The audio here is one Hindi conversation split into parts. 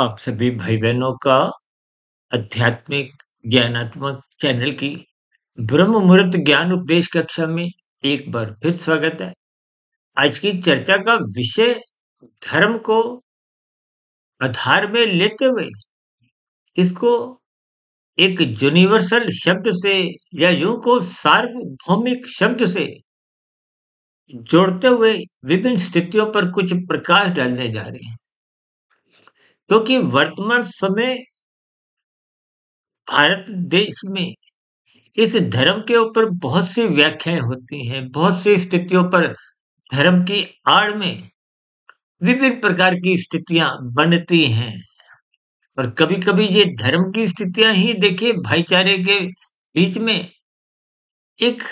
आप सभी भाई बहनों का आध्यात्मिक ज्ञानात्मक चैनल की ब्रह्म मुहूर्त ज्ञान उपदेश कक्षा में एक बार फिर स्वागत है। आज की चर्चा का विषय धर्म को आधार में लेते हुए इसको एक यूनिवर्सल शब्द से या यूं को सार्वभौमिक शब्द से जोड़ते हुए विभिन्न स्थितियों पर कुछ प्रकाश डालने जा रहे हैं, क्योंकि वर्तमान समय भारत देश में इस धर्म के ऊपर बहुत सी व्याख्याएं होती हैं, बहुत सी स्थितियों पर धर्म की आड़ में विभिन्न प्रकार की स्थितियां बनती हैं। और कभी-कभी ये धर्म की स्थितियां ही देखिए भाईचारे के बीच में एक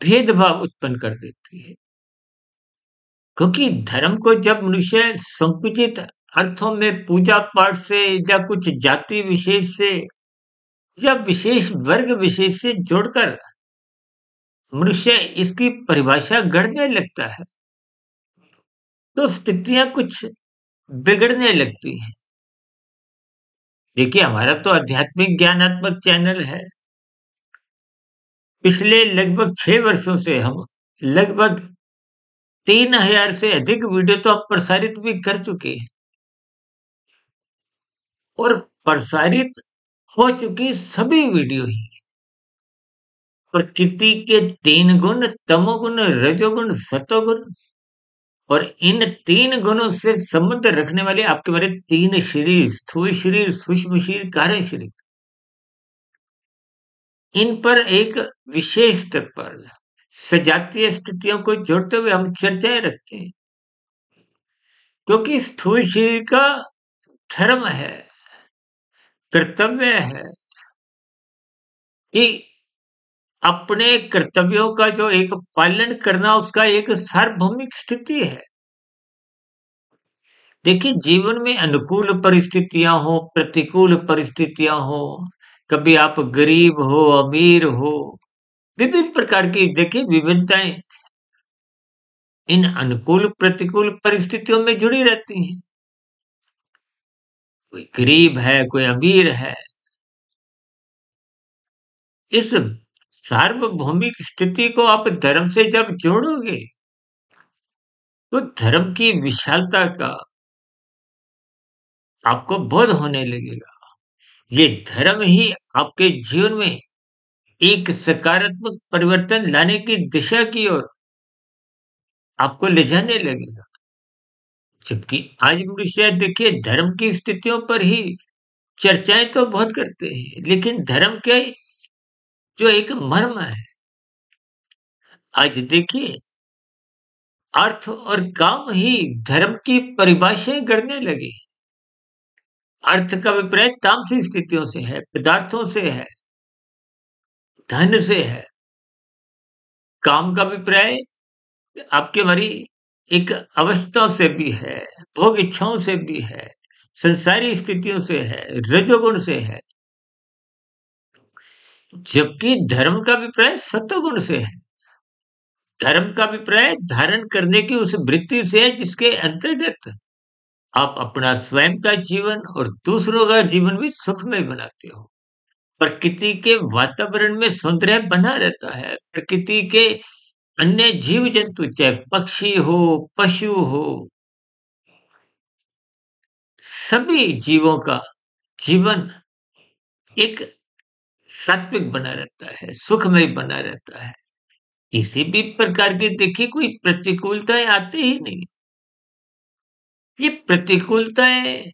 भेदभाव उत्पन्न कर देती है। क्योंकि धर्म को जब मनुष्य संकुचित अर्थों में पूजा पाठ से या कुछ जाति विशेष से या विशेष वर्ग विशेष से जोड़कर मनुष्य इसकी परिभाषा गढ़ने लगता है, तो स्थितियां कुछ बिगड़ने लगती हैं। देखिए, हमारा तो आध्यात्मिक ज्ञानात्मक चैनल है। पिछले लगभग 6 वर्षों से हम लगभग 3000 से अधिक वीडियो तो अब प्रसारित भी कर चुके हैं, और प्रसारित हो चुकी सभी वीडियो ही प्रकृति के 3 गुण तमोगुण, रजोगुण, सतोगुण और इन 3 गुणों से संबंध रखने वाले आपके हमारे 3 शरीर, स्थूल शरीर, सूक्ष्म शरीर, कारण शरीर, इन पर एक विशेष स्तर पर सजातीय स्थितियों को जोड़ते हुए हम चर्चाएं रखते हैं। क्योंकि स्थूल शरीर का धर्म है, कर्तव्य है कि अपने कर्तव्यों का जो एक पालन करना, उसका एक सार्वभौमिक स्थिति है। देखिए, जीवन में अनुकूल परिस्थितियां हो, प्रतिकूल परिस्थितियां हो, कभी आप गरीब हो, अमीर हो, विभिन्न प्रकार की देखिए विभिन्नताएं इन अनुकूल प्रतिकूल परिस्थितियों में जुड़ी रहती हैं। कोई गरीब है, कोई अमीर है। इस सार्वभौमिक स्थिति को आप धर्म से जब जोड़ोगे, तो धर्म की विशालता का आपको बोध होने लगेगा। ये धर्म ही आपके जीवन में एक सकारात्मक परिवर्तन लाने की दिशा की ओर आपको ले जाने लगेगा। जबकि आज मनुष्य देखिए धर्म की स्थितियों पर ही चर्चाएं तो बहुत करते हैं, लेकिन धर्म के जो एक मर्म है, आज देखिए अर्थ और काम ही धर्म की परिभाषाएं करने लगे। अर्थ का अभिप्राय तामसिक स्थितियों से है, पदार्थों से है, धन से है। काम का अभिप्राय आपकी हमारी एक अवस्थाओं से भी है, भोग इच्छाओं से भी है, संसारी स्थितियों से है, रजोगुण से है। जबकि धर्म का अभिप्राय सत्वगुण से है। धर्म का अभिप्राय धारण करने की उस वृत्ति से है जिसके अंतर्गत आप अपना स्वयं का जीवन और दूसरों का जीवन भी सुखमय बनाते हो। प्रकृति के वातावरण में सौंदर्य बना रहता है। प्रकृति के अन्य जीव जंतु, चाहे पक्षी हो, पशु हो, सभी जीवों का जीवन एक सात्विक बना रहता है, सुखमय बना रहता है। किसी भी प्रकार की देखिए कोई प्रतिकूलताएं आती ही नहीं। ये प्रतिकूलताएं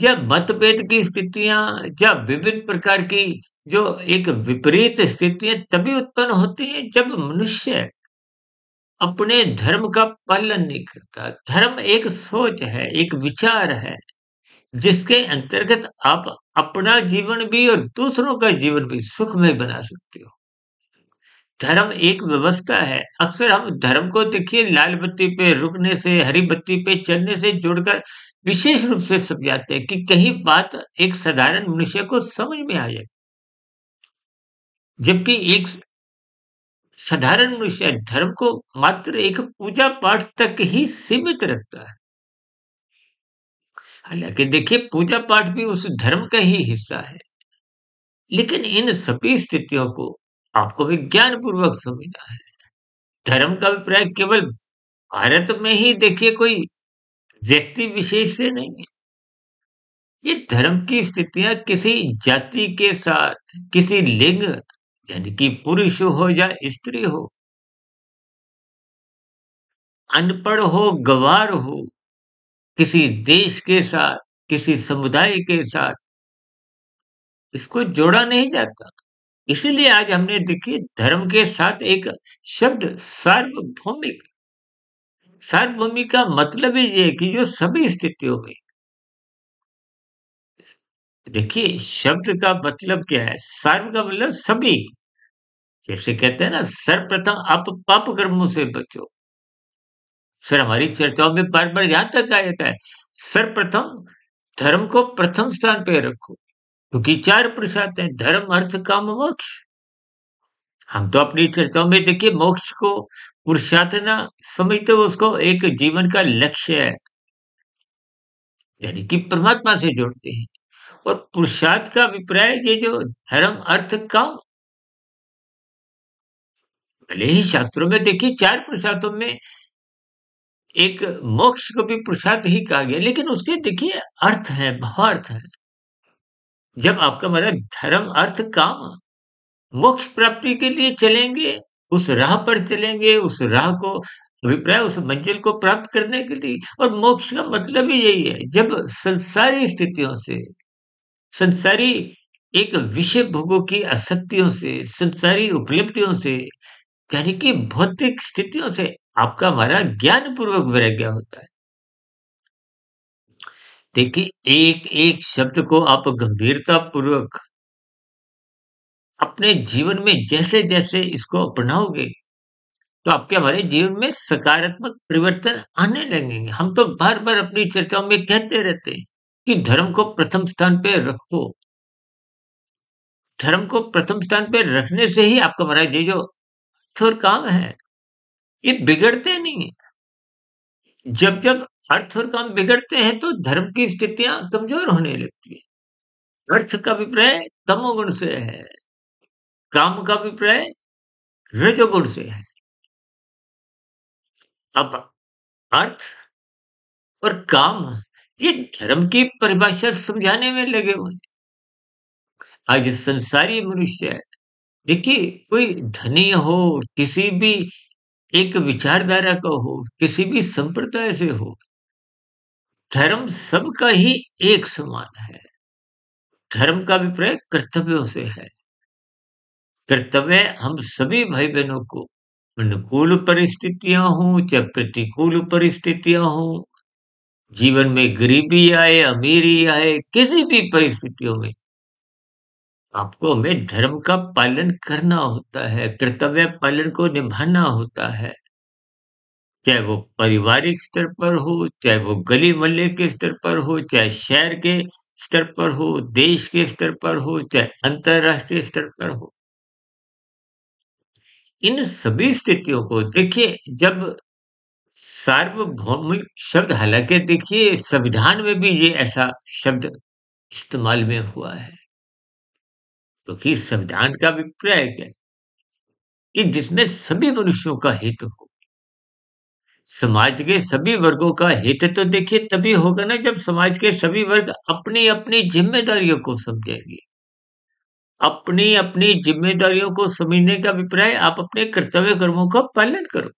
या मतभेद की स्थितियां या विभिन्न प्रकार की जो एक विपरीत स्थितियां तभी उत्पन्न होती हैं जब मनुष्य अपने धर्म का पालन नहीं करता। धर्म एक सोच है, एक विचार है, जिसके अंतर्गत आप अपना जीवन भी और दूसरों का जीवन भी सुखमय बना सकते हो। धर्म एक व्यवस्था है। अक्सर हम धर्म को देखिए लाल बत्ती पे रुकने से, हरी बत्ती पे चलने से जोड़कर विशेष रूप से समझाते हैं कि कहीं बात एक साधारण मनुष्य को समझ में आ जाए। जबकि एक साधारण मनुष्य धर्म को मात्र एक पूजा पाठ तक ही सीमित रखता है। हालाँकि देखिए पूजा पाठ भी उस धर्म का ही हिस्सा है, लेकिन इन सभी स्थितियों को आपको विज्ञान पूर्वक समझना है। धर्म का अभिप्राय केवल भारत में ही देखिए कोई व्यक्ति विशेष से नहीं है। ये धर्म की स्थितियाँ किसी जाति के साथ, किसी लिंग यानी कि पुरुष हो या स्त्री हो, अनपढ़ हो, गँवार हो, किसी देश के साथ, किसी समुदाय के साथ, इसको जोड़ा नहीं जाता। इसीलिए आज हमने देखिए धर्म के साथ एक शब्द सार्वभौमिक, सार्वभौमिक का मतलब ही ये है कि जो सभी स्थितियों में देखिए शब्द का मतलब क्या है? सार्व का मतलब सभी। जैसे कहते हैं ना सर्वप्रथम आप पाप कर्मों से बचो। सर हमारी चर्चाओं में बार-बार यहाँ तक आ जाता है, सर्वप्रथम धर्म को प्रथम स्थान पे रखो, क्योंकि 4 पुरुषार्थ हैं धर्म, अर्थ, काम, मोक्ष। हम तो अपनी चर्चाओं में देखिए मोक्ष को पुरुषार्थ ना समझते हुए उसको एक जीवन का लक्ष्य है, यानी कि परमात्मा से जोड़ते हैं। और पुरुषार्थ का अभिप्राय ये जो धर्म, अर्थ, काम भले ही शास्त्रों में देखिए 4 पुरुषार्थों में एक मोक्ष को भी पुरुषार्थ ही कहा गया, लेकिन उसके देखिए अर्थ है, भावार्थ है। जब आपका हमारा धर्म, अर्थ, काम मोक्ष प्राप्ति के लिए चलेंगे, उस राह पर चलेंगे, उस राह को अभिप्राय उस मंजिल को प्राप्त करने के लिए और मोक्ष का मतलब ही यही है। जब संसारी स्थितियों से, संसारी एक विषय भोगों की आसक्तियों से, संसारी उपलब्धियों से, यानी कि भौतिक स्थितियों से आपका हमारा ज्ञानपूर्वक वैराग्य होता है। देखिए, एक-एक शब्द को आप गंभीरतापूर्वक अपने जीवन में जैसे-जैसे इसको अपनाओगे, तो आपके हमारे जीवन में सकारात्मक परिवर्तन आने लगेंगे। हम तो बार-बार अपनी चर्चाओं में कहते रहते हैं कि धर्म को प्रथम स्थान पे रखो। धर्म को प्रथम स्थान पे रखने से ही आपका हमारा ये जो अर्थ और काम है, ये बिगड़ते नहीं हैं। जब-जब अर्थ और काम बिगड़ते हैं, तो धर्म की स्थितियाँ कमज़ोर होने लगती हैं। अर्थ का अभिप्राय तमोगुण से है, काम का अभिप्राय रजोगुण से है। अब अर्थ और काम ये धर्म की परिभाषा समझाने में लगे हुए हैं। आज संसारी मनुष्य है, देखिए कोई धनी हो, किसी भी एक विचारधारा का हो, किसी भी संप्रदाय से हो, धर्म सबका ही एक समान है। धर्म का अभिप्राय कर्तव्यों से है। कर्तव्य हम सभी भाई-बहनों को अनुकूल परिस्थितियाँ हों, चाहे प्रतिकूल परिस्थितियाँ हों, जीवन में गरीबी आए, अमीरी आए, किसी भी परिस्थितियों में आपको हमें धर्म का पालन करना होता है, कर्तव्य पालन को निभाना होता है। चाहे वो पारिवारिक स्तर पर हो, चाहे वो गली-मोहल्ले के स्तर पर हो, चाहे शहर के स्तर पर हो, देश के स्तर पर हो, चाहे अंतर्राष्ट्रीय स्तर पर हो। इन सभी स्थितियों को देखिए जब सार्वभौमिक शब्द हालाँकि देखिए संविधान में भी ये ऐसा शब्द इस्तेमाल में हुआ है, क्योंकि संविधान का अभिप्राय क्या है कि जिसमें सभी मनुष्यों का हित हो। समाज के सभी वर्गों का हित तो देखिए तभी होगा ना जब समाज के सभी वर्ग अपनी-अपनी ज़िम्मेदारियों को समझेंगे। अपनी-अपनी ज़िम्मेदारियों को समझने का अभिप्राय आप अपने कर्तव्य कर्मों का पालन करो।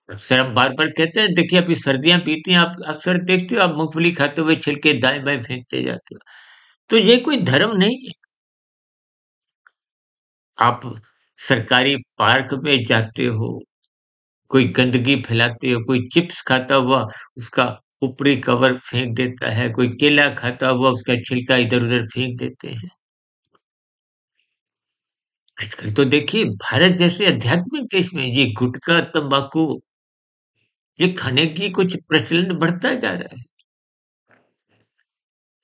अक्सर हम बार-बार कहते हैं देखिए अभी सर्दियाँ बीती हैं आप अक्सर देखते हो आप मूँगफली खाते हुए छिलके दाएँ-बाएँ फेंकते जाते हो। तो ये कोई धर्म नहीं है। आप सरकारी पार्क में जाते हो, कोई गंदगी फैलाते हो, कोई चिप्स खाता हुआ उसका ऊपरी कवर फेंक देता है, कोई केला खाता हुआ उसका छिलका इधर-उधर फेंक देते हैं। आजकल तो देखिए भारत जैसे आध्यात्मिक देश में ये गुटखा, तम्बाकू ये खाने की कुछ प्रचलन बढ़ता जा रहा है।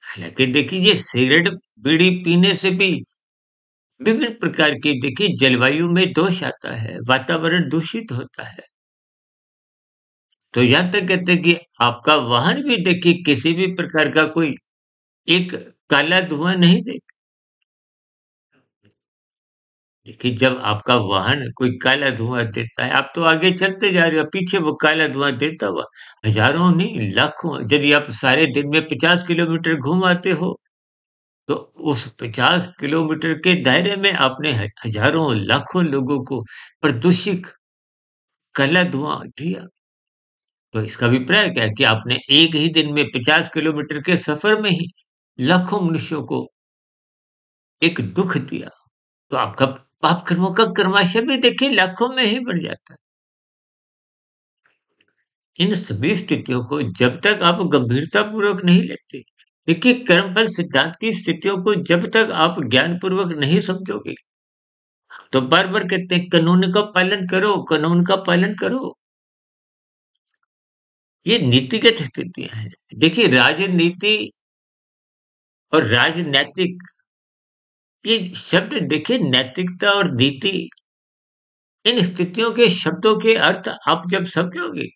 हालाँकि देखिए ये सिगरेट, बीड़ी पीने से भी विभिन्न प्रकार की देखिए जलवायु में दोष आता है, वातावरण दूषित होता है। तो यहाँ तक कहते हैं कि आपका वाहन भी देखिए किसी भी प्रकार का कोई एक काला धुआँ नहीं देगा। देखिए, जब आपका वाहन कोई काला धुआँ देता है, आप तो आगे चलते जा रहे हो, पीछे वो काला धुआँ देता हुआ हज़ारों नहीं, लाखों यदि आप सारे दिन में 50 किलोमीटर घूम आते हो, तो उस 50 किलोमीटर के दायरे में आपने हज़ारों, लाखों लोगों को प्रदूषित काला धुआँ दिया। तो इसका अभिप्राय क्या है कि आपने एक ही दिन में 50 किलोमीटर के सफ़र में ही लाखों मनुष्यों को एक दुःख दिया। तो आपका पाप कर्मों का कर्माशय भी देखिए लाखों में ही बढ़ जाता है। इन सभी स्थितियों को जब तक आप गंभीरतापूर्वक नहीं लेते, देखिए कर्मफल सिद्धांत की स्थितियों को जब तक आप ज्ञानपूर्वक नहीं समझोगे, तो बार-बार कहते हैं कानून का पालन करो, कानून का पालन करो। ये नीतिगत स्थितियाँ हैं। देखिए राजनीति और राजनैतिक ये शब्द देखिए नैतिकता और नीति इन स्थितियों के शब्दों के अर्थ आप जब समझोगे,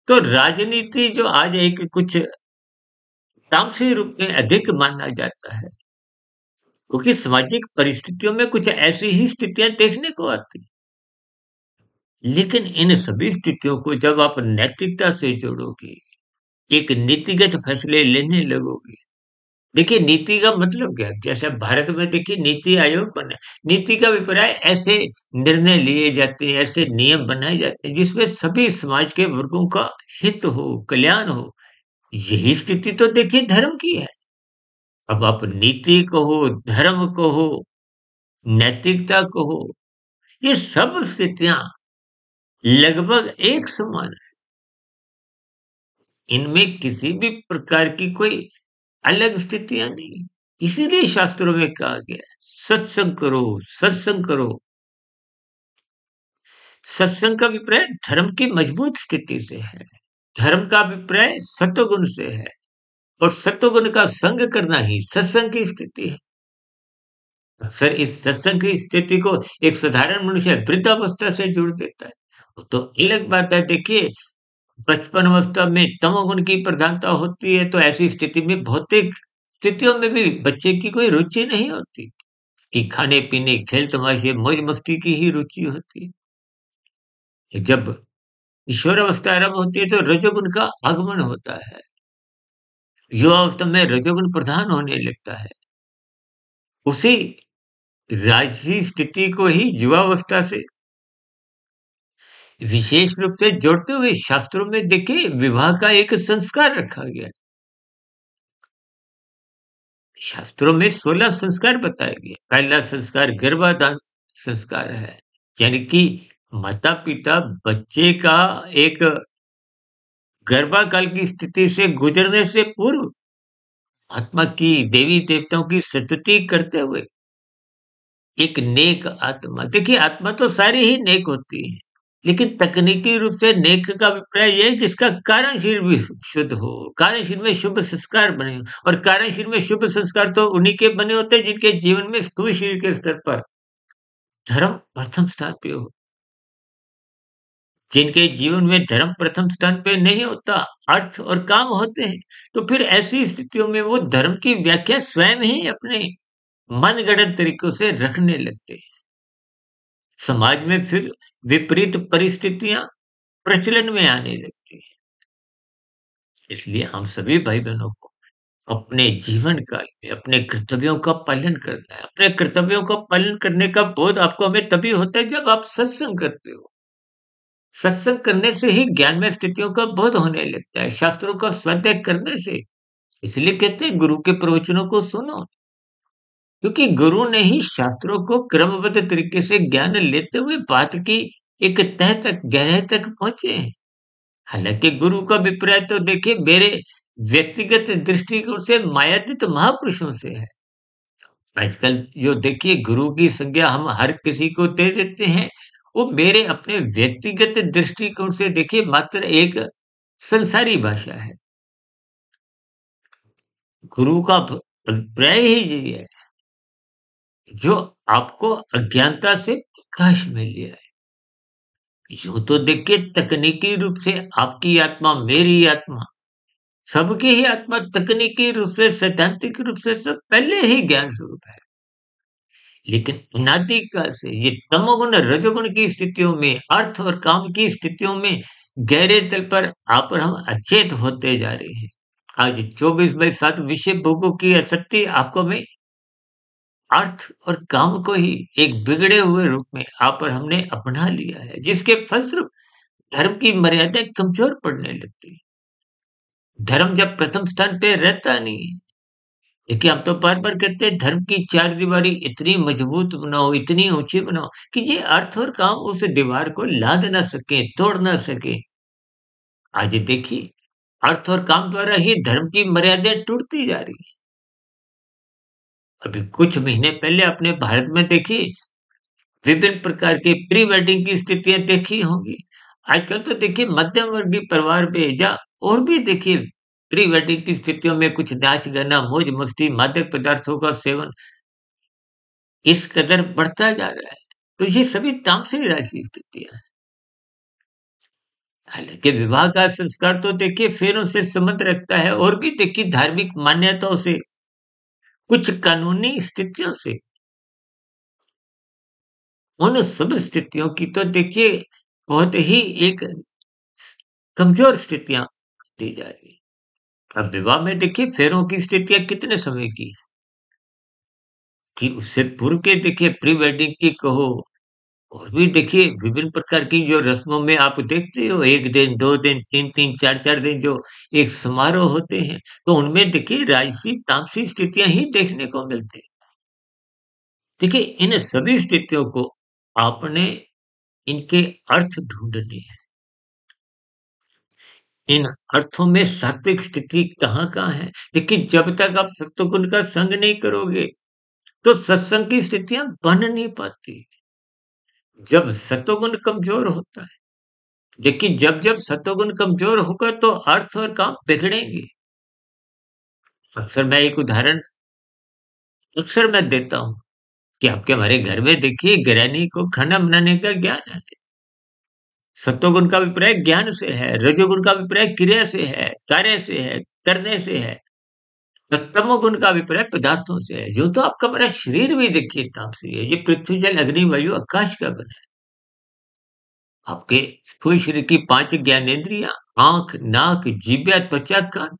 तो राजनीति जो आज एक कुछ तामसिक रूप में अधिक माना जाता है, क्योंकि सामाजिक परिस्थितियों में कुछ ऐसी ही स्थितियाँ देखने को आती। लेकिन इन सभी स्थितियों को जब आप नैतिकता से जोड़ोगे, एक नीतिगत फैसले लेने लगोगे, देखिए नीति का मतलब क्या है? जैसे अब भारत में देखिए नीति आयोग बना है। नीति का अभिप्राय ऐसे निर्णय लिए जाते हैं, ऐसे नियम बनाए जाते हैं जिसमें सभी समाज के वर्गों का हित हो, कल्याण हो। यही स्थिति तो देखिए धर्म की है। अब आप नीति कहो, धर्म कहो, नैतिकता कहो, ये सब स्थितियाँ लगभग एक समान है। इनमें किसी भी प्रकार की कोई अलग स्थितियाँ नहीं। इसीलिए शास्त्रों में कहा गया है, सत्संग करो, सत्संग करो। सत्संग का अभिप्राय धर्म की मजबूत स्थिति से है। धर्म का अभिप्राय सत्वगुण से है और सत्वगुण का संग करना ही सत्संग की स्थिति है। अक्सर इस सत्संग की स्थिति को एक साधारण मनुष्य वृद्धावस्था से जोड़ देता है। वो तो अलग बात है देखिए, बचपन अवस्था में तमोगुण की प्रधानता होती है, तो ऐसी स्थिति में भौतिक स्थितियों में भी बच्चे की कोई रुचि नहीं होती कि खाने-पीने, खेल-तमाशे, मौज-मस्ती की ही रुचि होती है। जब किशोरावस्था आरंभ होती है, तो रजोगुण का आगमन होता है। युवावस्था में रजोगुण प्रधान होने लगता है। उसी राजसी स्थिति को ही युवावस्था से विशेष रूप से जोड़ते हुए शास्त्रों में देखिए विवाह का एक संस्कार रखा गया है। शास्त्रों में 16 संस्कार बताए गए। पहला संस्कार गर्भाधान संस्कार है, यानी कि माता-पिता बच्चे का एक गर्भाकाल की स्थिति से गुजरने से पूर्व आत्मा की देवी-देवताओं की स्तुति करते हुए एक नेक आत्मा, देखिए आत्मा तो सारी ही नेक होती है, लेकिन तकनीकी रूप से नेक का अभिप्राय ये है जिसका कार्यशील भी शुद्ध हो, कार्यशील में शुभ संस्कार बने हो और कार्यशील में शुभ संस्कार तो उन्हीं के बने होते हैं जिनके जीवन में स्थूल शरीर के स्तर पर धर्म प्रथम स्थान पे हो। जिनके जीवन में धर्म प्रथम स्थान पे नहीं होता, अर्थ और काम होते हैं, तो फिर ऐसी स्थितियों में वो धर्म की व्याख्या स्वयं ही अपने मनगढ़ंत तरीकों से रखने लगते हैं। समाज में फिर विपरीत परिस्थितियाँ प्रचलन में आने लगती हैं। इसलिए हम सभी भाई-बहनों को अपने जीवन काल में अपने कर्तव्यों का पालन करना है। अपने कर्तव्यों का पालन करने का बोध आपको हमें तभी होता है जब आप सत्संग करते हो। सत्संग करने से ही ज्ञानमय स्थितियों का बोध होने लगता है, शास्त्रों का स्वाध्याय करने से। इसलिए कहते हैं गुरु के प्रवचनों को सुनो, क्योंकि गुरु ने ही शास्त्रों को क्रमबद्ध तरीके से ज्ञान लेते हुए बात की एक तह तक, गहराई तक पहुँचे हैं। हालाँकि गुरु का अभिप्राय तो देखिए मेरे व्यक्तिगत दृष्टिकोण से मायातीत महापुरुषों से है। आजकल जो देखिए गुरु की संज्ञा हम हर किसी को दे देते हैं, वो मेरे अपने व्यक्तिगत दृष्टिकोण से देखिए मात्र एक संसारी भाषा है। गुरु का अभिप्राय ही यही है, जो आपको अज्ञानता से प्रकाश में ले आए। यूं तो देखिए तकनीकी रूप से आपकी आत्मा, मेरी आत्मा, सबकी ही आत्मा तकनीकी रूप से, सैद्धांतिक रूप से सब पहले ही ज्ञान स्वरूप है। लेकिन अनादि काल से ये तमोगुण रजोगुण की स्थितियों में, अर्थ और काम की स्थितियों में गहरे तल पर आप और हम अचेत होते जा रहे हैं। आज 24/7 विषय भोगों की आसक्ति आपको में अर्थ और काम को ही एक बिगड़े हुए रूप में आप और हमने अपना लिया है, जिसके फलस्वरूप धर्म की मर्यादाएं कमजोर पड़ने लगती है। धर्म जब प्रथम स्थान पे रहता नहीं है। देखिए, हम तो बार-बार कहते हैं धर्म की चारदीवारी इतनी मजबूत बनाओ, इतनी ऊँची बनाओ कि ये अर्थ और काम उस दीवार को लाद ना सकें, तोड़ ना सकें। आज देखिए, अर्थ और काम द्वारा ही धर्म की मर्यादाएं टूटती जा रही हैं। अभी कुछ महीने पहले अपने भारत में देखिए, विभिन्न प्रकार के प्री वेडिंग की स्थितियाँ देखी होंगी। आजकल तो देखिए मध्यम वर्गीय परिवार में या और भी देखिए प्री वेडिंग की स्थितियों में कुछ नाच-गाना, मौज-मस्ती, मादक पदार्थों का सेवन इस कदर बढ़ता जा रहा है। तो ये सभी तामसिक राशि स्थितियाँ हैं। हालाँकि विवाह का संस्कार तो देखिए फेरों से संबंध रखता है और भी देखिए धार्मिक मान्यताओं से, कुछ कानूनी स्थितियों से। उन सब स्थितियों की तो देखिए बहुत ही एक कमज़ोर स्थितियाँ दी जा रही हैं। अब विवाह में देखिए फेरों की स्थितियाँ कितने समय की है कि उससे पूर्व के देखिए प्री वेडिंग की कहो और भी देखिए विभिन्न प्रकार की जो रस्मों में आप देखते हो 1 दिन, 2 दिन, 3-3, 4-4 दिन जो एक समारोह होते हैं, तो उनमें देखिए राजसी, तामसी स्थितियाँ ही देखने को मिलती हैं। देखिए इन सभी स्थितियों को आपने इनके अर्थ ढूँढने हैं। इन अर्थों में सात्विक स्थिति कहाँ-कहाँ है? देखिए जब तक आप सत्वगुण का संग नहीं करोगे, तो सत्संग की स्थितियाँ बन नहीं पाती। जब सत्वगुण कमज़ोर होता है देखिए जब-जब सत्वगुण कमज़ोर होगा तो अर्थ और काम बिगड़ेंगे। अक्सर मैं एक उदाहरण अक्सर मैं देता हूँ कि आपके हमारे घर में देखिए गृहिणी को खाना बनाने का ज्ञान है। सत्वगुण का अभिप्राय ज्ञान से है, रजोगुण का अभिप्राय क्रिया से है, कार्य से है, करने से है। और तमोगुण का अभिप्राय पदार्थों से है। यूँ तो आपका पूरा शरीर भी देखिए तामसी है। ये पृथ्वी, जल, अग्नि, वायु, आकाश का बना है। आपके स्थूल शरीर की 5 ज्ञानेंद्रियाँ आँख, नाक, जिह्वा, त्वचा, कान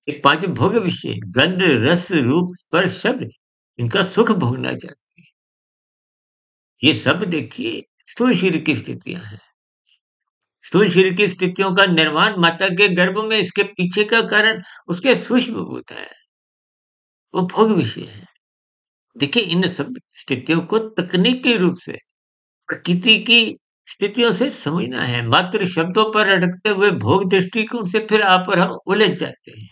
ये 5 भोग विषय गंध, रस, रूप, स्पर्श, शब्द इनका सुख भोगना चाहती है। ये सब देखिए स्थूल शरीर की स्थितियाँ हैं। स्थूल शरीर की स्थितियों का निर्माण माता के गर्भ में इसके पीछे का कारण उसके सूक्ष्म भूत है। वो भोग विषय है। देखिए इन सब स्थितियों को तकनीकी रूप से प्रकृति की स्थितियों से समझना है। मात्र शब्दों पर अटकते हुए भोग दृष्टिकोण से फिर आप और हम उलझ जाते हैं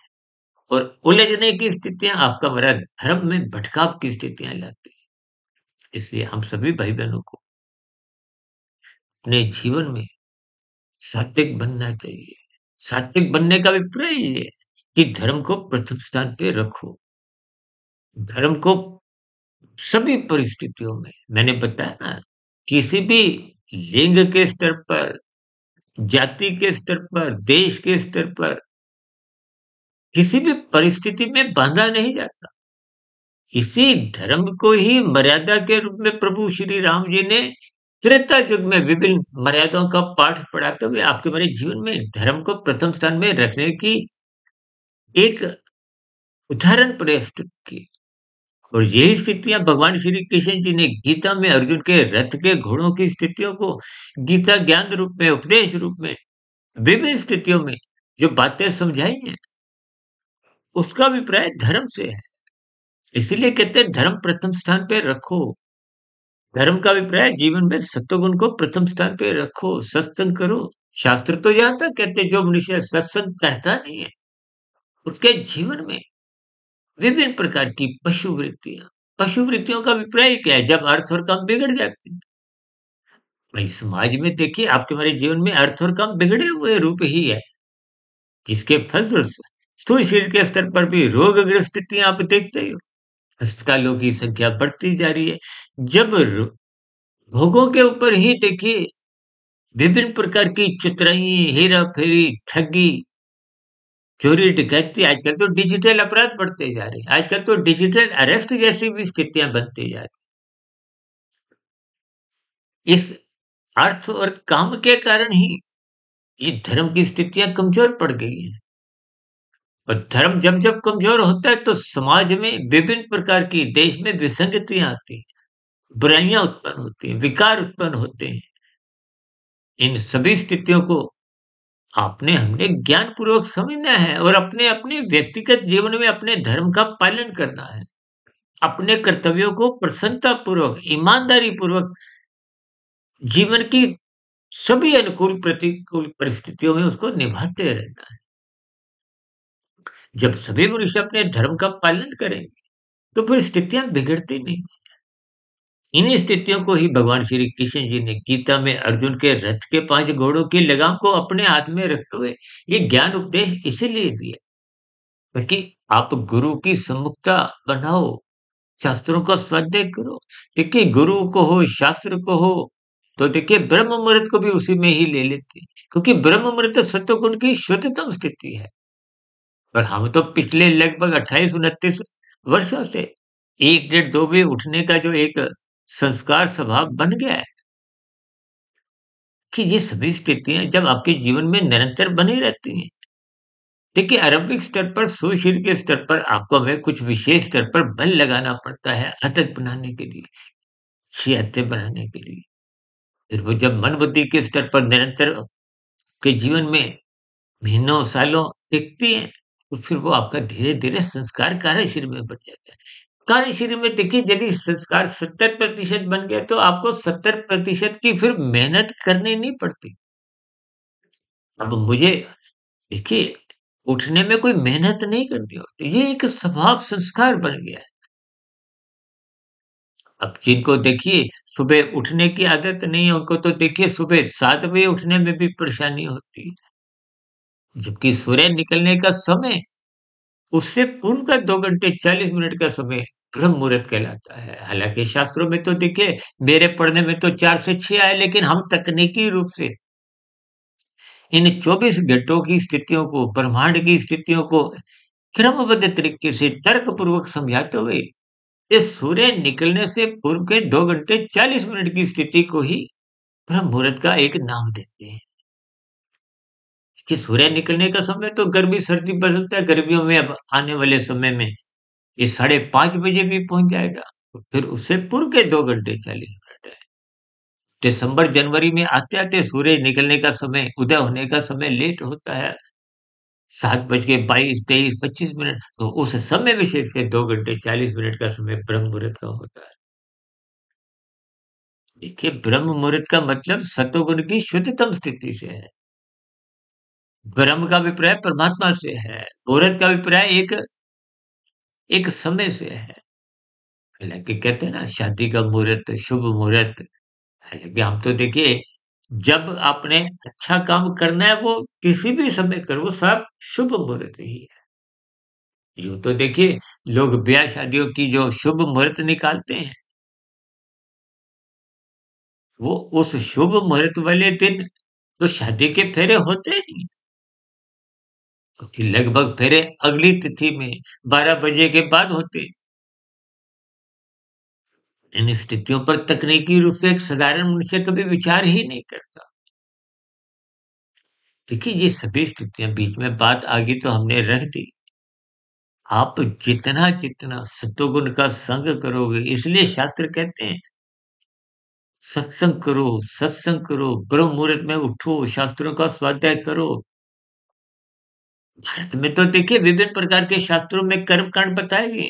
और उलझने की स्थितियाँ आपका हमारा धर्म में भटकाव की स्थितियाँ लाती हैं। इसलिए हम सभी भाई-बहनों को अपने जीवन में सात्विक बनना चाहिए। सात्विक बनने का अभिप्राय ये है कि धर्म को प्रथम स्थान पे रखो। धर्म को सभी परिस्थितियों में मैंने बताया ना, किसी भी लिंग के स्तर पर, जाति के स्तर पर, देश के स्तर पर, किसी भी परिस्थिति में बाँधा नहीं जाता। इसी धर्म को ही मर्यादा के रूप में प्रभु श्री राम जी ने त्रेता युग में विभिन्न मर्यादाओं का पाठ पढ़ाते हुए आपके हमारे जीवन में धर्म को प्रथम स्थान में रखने की एक उदाहरण प्रस्तुत की। और यही स्थितियाँ भगवान श्री कृष्ण जी ने गीता में अर्जुन के रथ के घोड़ों की स्थितियों को गीता ज्ञान रूप में, उपदेश रूप में, विभिन्न स्थितियों में जो बातें समझाई हैं, उसका अभिप्राय धर्म से है। इसीलिए कहते हैं धर्म प्रथम स्थान पे रखो। धर्म का अभिप्राय जीवन में सत्वगुण को प्रथम स्थान पे रखो, सत्संग करो। शास्त्र तो यहाँ तक कहते हैं जो मनुष्य सत्संग करता नहीं है, उसके जीवन में विभिन्न प्रकार की पशु वृत्तियों का अभिप्राय क्या है? जब अर्थ और काम बिगड़ जाते हैं। भाई समाज में देखिए आपके हमारे जीवन में अर्थ और काम बिगड़े हुए रूप ही है, जिसके फलस्वरूप स्थूल शरीर के स्तर पर भी रोगग्रस्त स्थितियाँ आप देखते ही हो। अस्पतालों की संख्या बढ़ती जा रही है। जब रो भोगों के ऊपर ही देखिए विभिन्न प्रकार की चतुराई, हेरा-फेरी, ठगी, चोरी डकैती, आजकल तो डिजिटल अपराध बढ़ते जा रहे हैं। आजकल तो डिजिटल अरेस्ट जैसी भी स्थितियाँ बनती जा रही हैं। इस अर्थ और काम के कारण ही ये धर्म की स्थितियाँ कमज़ोर पड़ गई हैं। और धर्म जब-जब कमज़ोर होता है तो समाज में विभिन्न प्रकार की देश में विसंगतियाँ आती हैं, बुराइयाँ उत्पन्न होती हैं, विकार उत्पन्न होते हैं। इन सभी स्थितियों को आपने हमने ज्ञानपूर्वक समझना है और अपने-अपने व्यक्तिगत जीवन में अपने धर्म का पालन करना है। अपने कर्तव्यों को प्रसन्नतापूर्वक, ईमानदारी पूर्वक जीवन की सभी अनुकूल प्रतिकूल परिस्थितियों में उसको निभाते रहना है। जब सभी मनुष्य अपने धर्म का पालन करेंगे, तो फिर स्थितियाँ बिगड़ती नहीं। इन्हीं स्थितियों को ही भगवान श्री कृष्ण जी ने गीता में अर्जुन के रथ के 5 घोड़ों की लगाम को अपने हाथ में रखते हुए ये ज्ञान उपदेश इसीलिए दिया, ताकि आप गुरु की सम्मुखता बनाओ, शास्त्रों का स्वाध्याय करो। देखिए गुरु को हो, शास्त्र को हो, तो देखिए ब्रह्म मुहूर्त को भी उसी में ही ले लेते हैं, क्योंकि ब्रह्म मुहूर्त सत्वगुण की शुद्धतम स्थिति है। और हम तो पिछले लगभग 28-29 वर्षों से 1 डेढ़ 2 बजे उठने का जो एक संस्कार स्वभाव बन गया है, कि ये सभी स्थितियाँ जब आपके जीवन में निरंतर बनी रहती हैं, देखिए आरंभिक स्तर पर सुशील के स्तर पर आपको हमें कुछ विशेष स्तर पर बल लगाना पड़ता है आदत बनाने के लिए, अच्छी आदतें बनाने के लिए। फिर वो जब मन बुद्धि के स्तर पर निरंतर के जीवन में महीनों, सालों टिकती हैं, तो फिर वो आपका धीरे-धीरे संस्कार कार्यशील में बन जाता है। कार्यशील में देखिए यदि संस्कार 70% बन गया तो आपको 70% की फिर मेहनत करनी नहीं पड़ती। अब मुझे देखिए उठने में कोई मेहनत नहीं करनी होती, ये एक स्वभाव संस्कार बन गया है। अब जिनको देखिए सुबह उठने की आदत नहीं है, उनको तो देखिए सुबह 7 बजे उठने में भी परेशानी होती है। जबकि सूर्य निकलने का समय उससे पूर्व का 2 घंटे 40 मिनट का समय ब्रह्म मुहूर्त कहलाता है। हालाँकि शास्त्रों में तो देखिए मेरे पढ़ने में तो 4 से 6 आए, लेकिन हम तकनीकी रूप से इन 24 घंटों की स्थितियों को, ब्रह्मांड की स्थितियों को क्रमबद्ध तरीके से तर्कपूर्वक समझाते हुए इस सूर्य निकलने से पूर्व के 2 घंटे 40 मिनट की स्थिति को ही ब्रह्म मुहूर्त का एक नाम देते हैं। कि सूर्य निकलने का समय तो गर्मी-सर्दी बदलता है, गर्मियों में अब आने वाले समय में ये 5:30 बजे भी पहुँच जाएगा। तो फिर उससे पूर्व के 2 घंटे 40 मिनट है। दिसंबर, जनवरी में आते-आते सूर्य निकलने का समय, उदय होने का समय लेट होता है। 7 बज के 22, 23, 25 मिनट, तो उस समय विशेष से 2 घंटे 40 मिनट का समय ब्रह्म मुहूर्त का होता है। देखिए ब्रह्म मुहूर्त का मतलब सतोगुण की शुद्धतम स्थिति से है। ब्रह्म का अभिप्राय परमात्मा से है। मुहूर्त का अभिप्राय एक एक समय से है। हालाँकि कहते हैं ना शादी का मुहूर्त, शुभ मुहूर्त, हालाँकि हम तो देखिए जब आपने अच्छा काम करना है वो किसी भी समय करो, वो सब शुभ मुहूर्त ही है। यूँ तो देखिए लोग ब्याह शादियों की जो शुभ मुहूर्त निकालते हैं, वो उस शुभ मुहूर्त वाले दिन तो शादी के फेरे होते नहीं, क्योंकि लगभग फेरे अगली तिथि में 12 बजे के बाद होते हैं। इन स्थितियों पर तकनीकी रूप से एक साधारण मनुष्य कभी विचार ही नहीं करता। देखिए ये सभी स्थितियाँ बीच में बात आगे तो हमने रख दी। आप जितना सत्वगुण का संग करोगे, इसलिए शास्त्र कहते हैं सत्संग करो, ब्रह्म मुहूर्त में उठो, शास्त्रों का स्वाध्याय करो। भारत में तो देखिए विभिन्न प्रकार के शास्त्रों में कर्म कांड बताए गए हैं।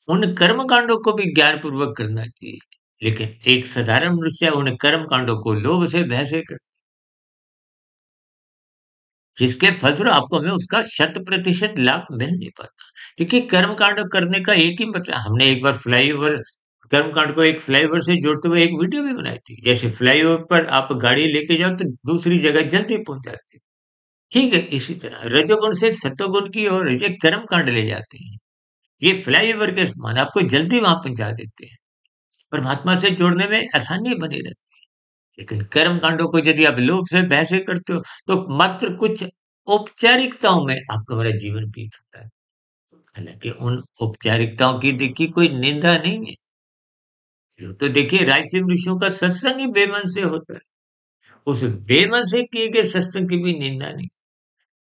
उन कर्म कांडों को भी ज्ञान पूर्वक करना चाहिए। लेकिन एक साधारण मनुष्य उन कर्म कांडों को लोभ से भय से कर, जिसके फलस्वरूप आपको हमें उसका 100% लाभ मिल नहीं पाता। देखिए कर्म कांड करने का एक ही मतलब, हमने एक बार फ्लाईओवर कर्म कांड को एक फ्लाईओवर से जोड़ते हुए एक वीडियो भी बनाई थी। जैसे फ्लाईओवर पर आप गाड़ी लेके जाओ तो दूसरी जगह जल्दी पहुँच जाती है। ठीक है, इसी तरह रजोगुण से सत्वगुण की ओर ये कर्म कांड ले जाते हैं। ये फ्लाईओवर के समान आपको जल्दी वहाँ पहुँचा देते हैं। परमात्मा से जोड़ने में आसानी बनी रहती है। लेकिन कर्म कांडों को यदि आप लोभ से भय से करते हो, तो मात्र कुछ औपचारिकताओं में आपका हमारा जीवन बीत सकता है। हालाँकि उन औपचारिकताओं की देखिए कोई निंदा नहीं है। यूँ तो देखिए राजसी ऋषियों का सत्संग ही बेमन से होता है। उस बेमन से किए गए सत्संग की भी निंदा नहीं।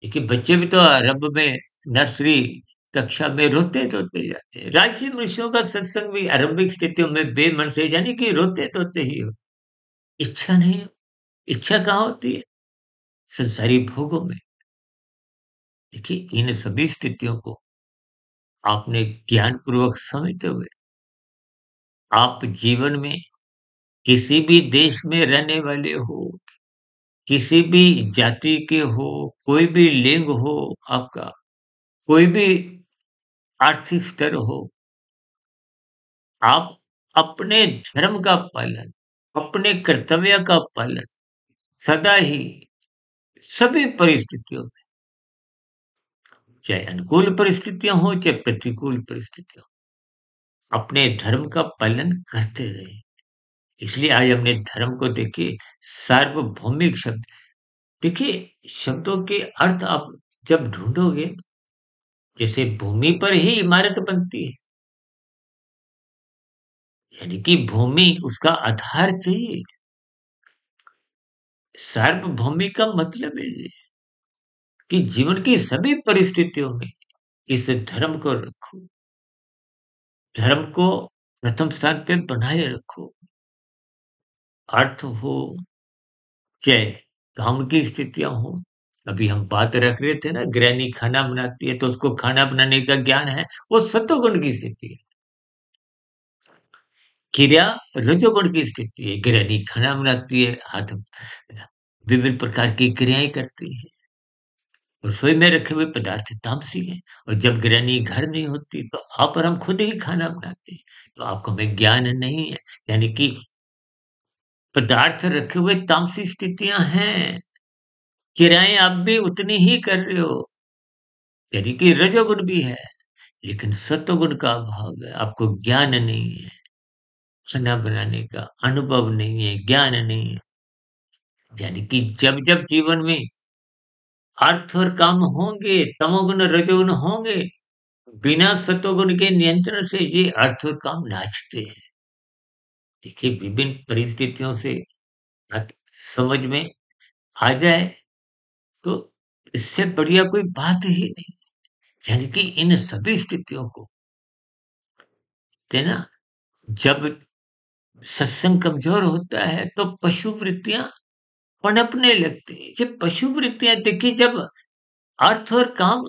देखिए बच्चे भी तो आरंभ में नर्सरी कक्षा में रोते-धोते जाते हैं। राजसी ऋषियों का सत्संग भी आरंभिक स्थितियों में बेमन से यानी कि रोते-धोते ही हो। इच्छा नहीं हो। इच्छा कहाँ होती है? संसारी भोगों में। देखिए इन सभी स्थितियों को आपने ज्ञानपूर्वक समझते हुए आप जीवन में किसी भी देश में रहने वाले हो, किसी भी जाति के हो, कोई भी लिंग हो आपका, कोई भी आर्थिक स्तर हो, आप अपने धर्म का पालन, अपने कर्तव्य का पालन सदा ही सभी परिस्थितियों में, चाहे अनुकूल परिस्थितियाँ हों, चाहे प्रतिकूल परिस्थितियाँ हों, अपने धर्म का पालन करते रहें। इसलिए आज हमने धर्म को देखिए सार्वभौमिक शब्द देखिए शब्दों के अर्थ आप जब ढूंढोगे जैसे भूमि पर ही इमारत बनती है यानी कि भूमि उसका आधार चाहिए सार्वभौमिक का मतलब है ये कि जीवन की सभी परिस्थितियों में इस धर्म को रखो धर्म को प्रथम स्थान पे बनाए रखो अर्थ हो चाहे काम की स्थितियां हो अभी हम बात रख रहे थे ना गृहिणी खाना बनाती है तो उसको खाना बनाने का ज्ञान है वो सत्वगुण की स्थिति है क्रिया रजोगुण की स्थिति है गृहिणी खाना बनाती है हाथ विभिन्न प्रकार की क्रियाएं करती है रसोई में रखे हुए पदार्थ तामसिक हैं और जब गृहिणी घर नहीं होती तो आप और हम खुद ही खाना बनाते हैं तो आपको हमें ज्ञान नहीं है यानी कि पदार्थ रखे हुए तामसिक स्थितियां हैं क्रियाएं आप भी उतनी ही कर रहे हो यानी कि रजोगुण भी है लेकिन सत्वगुण का अभाव है आपको ज्ञान नहीं है खाना बनाने का अनुभव नहीं है ज्ञान नहीं है यानी कि जब जब जीवन में अर्थ और काम होंगे तमोगुण रजोगुण होंगे बिना सत्वगुण के नियंत्रण से ये अर्थ और काम नाचते हैं देखिए विभिन्न परिस्थितियों से बात समझ में आ जाए तो इससे बढ़िया कोई बात ही नहीं यानी कि इन सभी स्थितियों को है ना जब सत्संग कमजोर होता है तो पशु वृत्तियां पनपने लगती हैं ये पशु वृत्तियां देखिए जब अर्थ और काम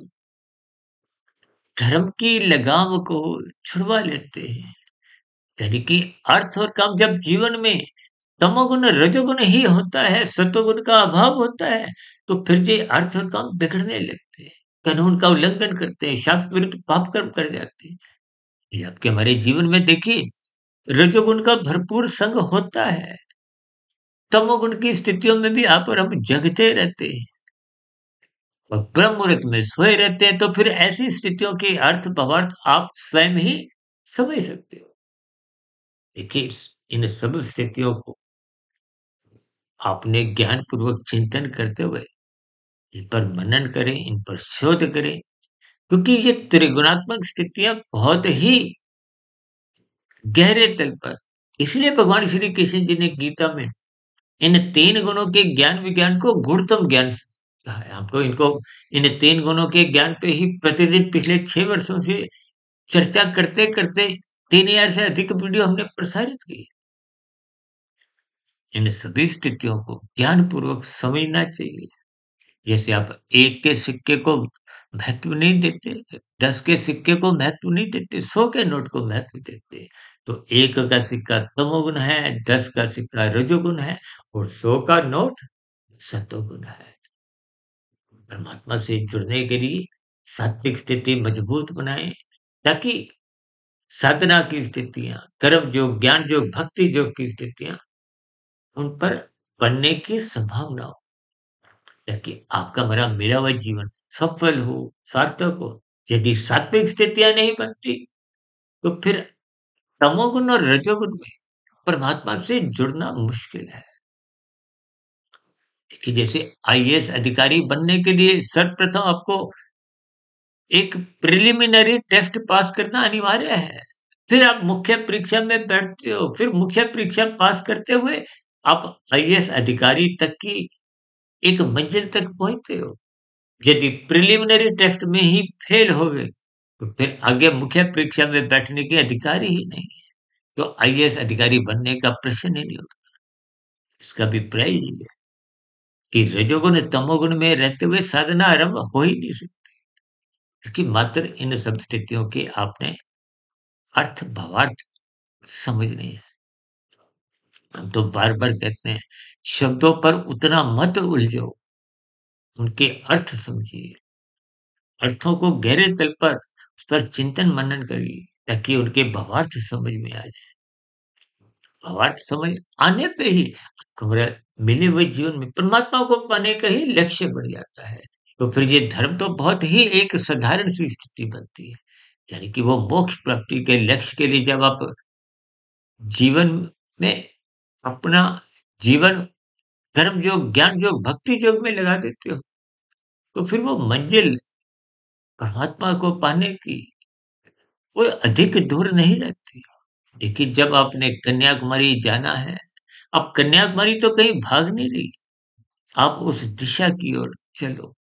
धर्म की लगाम को छुड़वा लेते हैं यानी कि अर्थ और काम जब जीवन में तमोगुण रजोगुण ही होता है सतोगुण का अभाव होता है तो फिर ये अर्थ और काम बिगड़ने लगते हैं कानून का उल्लंघन करते हैं शास्त्र विरुद्ध पाप कर्म कर जाते हैं जबकि हमारे जीवन में देखिए रजोगुण का भरपूर संग होता है तमोगुण की स्थितियों में भी आप और हम जगते रहते हैं और ब्रह्म मुहूर्त में सोए रहते हैं तो फिर ऐसी स्थितियों के अर्थ भावार्थ आप स्वयं ही समझ सकते हो देखिए इन सब स्थितियों को आपने ज्ञान पूर्वक चिंतन करते हुए इन पर मनन करें इन पर शोध करें क्योंकि ये त्रिगुणात्मक स्थितियां बहुत ही गहरे तल पर इसलिए भगवान श्री कृष्ण जी ने गीता में इन तीन गुणों के ज्ञान विज्ञान को गुणतम ज्ञान कहा है हमको इनको इन तीन गुणों के ज्ञान पे ही प्रतिदिन पिछले 6 वर्षों से चर्चा करते करते 3,000 से अधिक वीडियो हमने प्रसारित की इन सभी स्थितियों को ज्ञान पूर्वक समझना चाहिए जैसे आप एक के सिक्के को महत्व नहीं देते 10 के सिक्के को महत्व नहीं देते 100 के नोट को महत्व देते तो एक का सिक्का तमोगुण है 10 का सिक्का रजोगुण है और 100 का नोट सतोगुण है परमात्मा से जुड़ने के लिए सात्विक स्थिति मजबूत बनाएं ताकि साधना की स्थितियां कर्म योग ज्ञान योग भक्ति योग की स्थितियां उन पर बनने की संभावना हो ताकि आपका मेरा मिला हुआ जीवन सफल हो सार्थक हो यदि सात्विक स्थितियां नहीं बनती तो फिर तमोगुण और रजोगुण में परमात्मा से जुड़ना मुश्किल है देखिए जैसे आईएएस अधिकारी बनने के लिए सर्वप्रथम आपको एक प्रिलिमिनरी टेस्ट पास करना अनिवार्य है। फिर आप मुख्य परीक्षा में बैठते हो, फिर मुख्य परीक्षा पास करते हुए आप आईएएस अधिकारी तक की एक मंजिल तक पहुँचते हो। यदि प्रिलिमिनरी टेस्ट में ही फेल हो गए, तो फिर आगे मुख्य परीक्षा में बैठने के अधिकार ही नहीं है। तो आईएएस अधिकारी बनने का प्रश्न ही नहीं उठता। इसका अभिप्राय यही है कि रजोगुण तमोगुण में रहते हुए साधना आरंभ हो ही नहीं सकती, क्योंकि मात्र इन सब स्थितियों के आपने अर्थ भावार्थ समझने हैं। हम तो बार-बार कहते हैं, शब्दों पर उतना मत उलझो, उनके अर्थ समझिए। अर्थों को गहरे तल पर उस पर चिंतन मनन करिए, ताकि उनके भावार्थ समझ में आ जाए। भावार्थ समझ आने पे ही हमारा मिले हुए जीवन में परमात्मा को पाने का ही लक्ष्य बन जाता है। तो फिर ये धर्म तो बहुत ही एक साधारण सी स्थिति बनती है। यानी कि वो मोक्ष प्राप्ति के लक्ष्य के लिए जब आप जीवन में अपना जीवन कर्म योग, ज्ञान योग, भक्ति योग में लगा देते हो, तो फिर वो मंजिल परमात्मा को पाने की वो अधिक दूर नहीं रहती। देखिए जब आपने कन्याकुमारी जाना है, अब कन्याकुमारी तो कहीं भाग नहीं रही, आप उस दिशा की ओर चलो।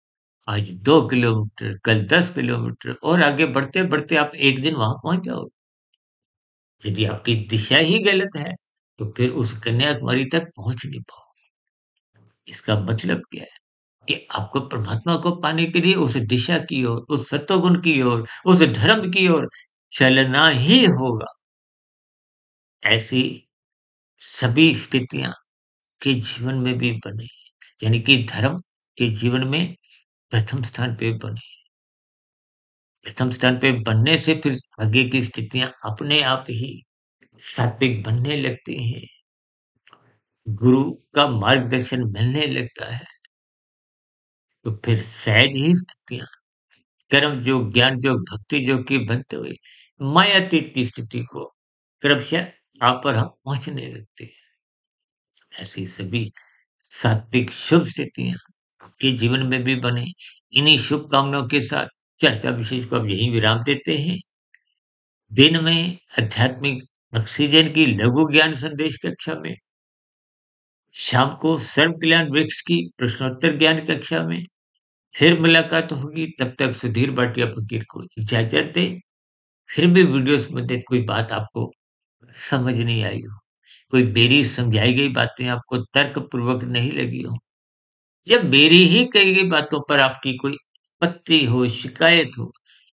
आज 2 किलोमीटर, कल 10 किलोमीटर और आगे बढ़ते-बढ़ते आप एक दिन वहाँ पहुँच जाओगे। यदि आपकी दिशा ही गलत है, तो फिर उस कन्याकुमारी तक पहुँच नहीं पाओगे। इसका मतलब क्या है? कि आपको परमात्मा को पाने के लिए उस दिशा की ओर, उस सत्वगुण की ओर, उस धर्म की ओर चलना ही होगा। ऐसी सभी स्थितियाँ के जीवन में भी बने, यानी कि धर्म के जीवन में प्रथम स्थान पे बने। प्रथम स्थान पे बनने से फिर आगे की स्थितियाँ अपने आप ही सात्विक बनने लगती हैं। गुरु का मार्गदर्शन मिलने लगता है, तो फिर सहज ही स्थितियाँ कर्म योग, ज्ञान योग, भक्ति योग की बनते हुए मायातीत की स्थिति को क्रमशः आप पर हम पहुँचने लगते हैं। ऐसी सभी सात्विक शुभ स्थितियाँ आपके जीवन में भी बने। इन्हीं शुभकामनाओं के साथ चर्चा विशेष को अब यहीं विराम देते हैं। दिन में आध्यात्मिक ऑक्सीजन की लघु ज्ञान संदेश कक्षा में, शाम को सर्व कल्याण वृक्ष की प्रश्नोत्तर ज्ञान कक्षा में फिर मुलाकात होगी। तब तक सुधीर भाटिया फकीर को इजाज़त दें। फिर भी वीडियो संबंधित कोई बात आपको समझ नहीं आई हो, कोई मेरी समझाई गई बातें आपको तर्कपूर्वक नहीं लगी हो, या मेरी ही कही गई बातों पर आपकी कोई आपत्ति हो, शिकायत हो,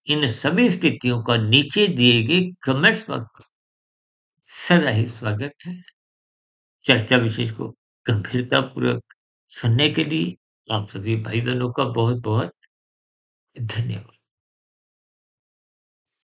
इन सभी स्थितियों का नीचे दिए गए कमेंट्स बॉक्स में सदा ही स्वागत है। चर्चा विशेष को गंभीरतापूर्वक सुनने के लिए आप सभी भाई-बहनों का बहुत-बहुत धन्यवाद।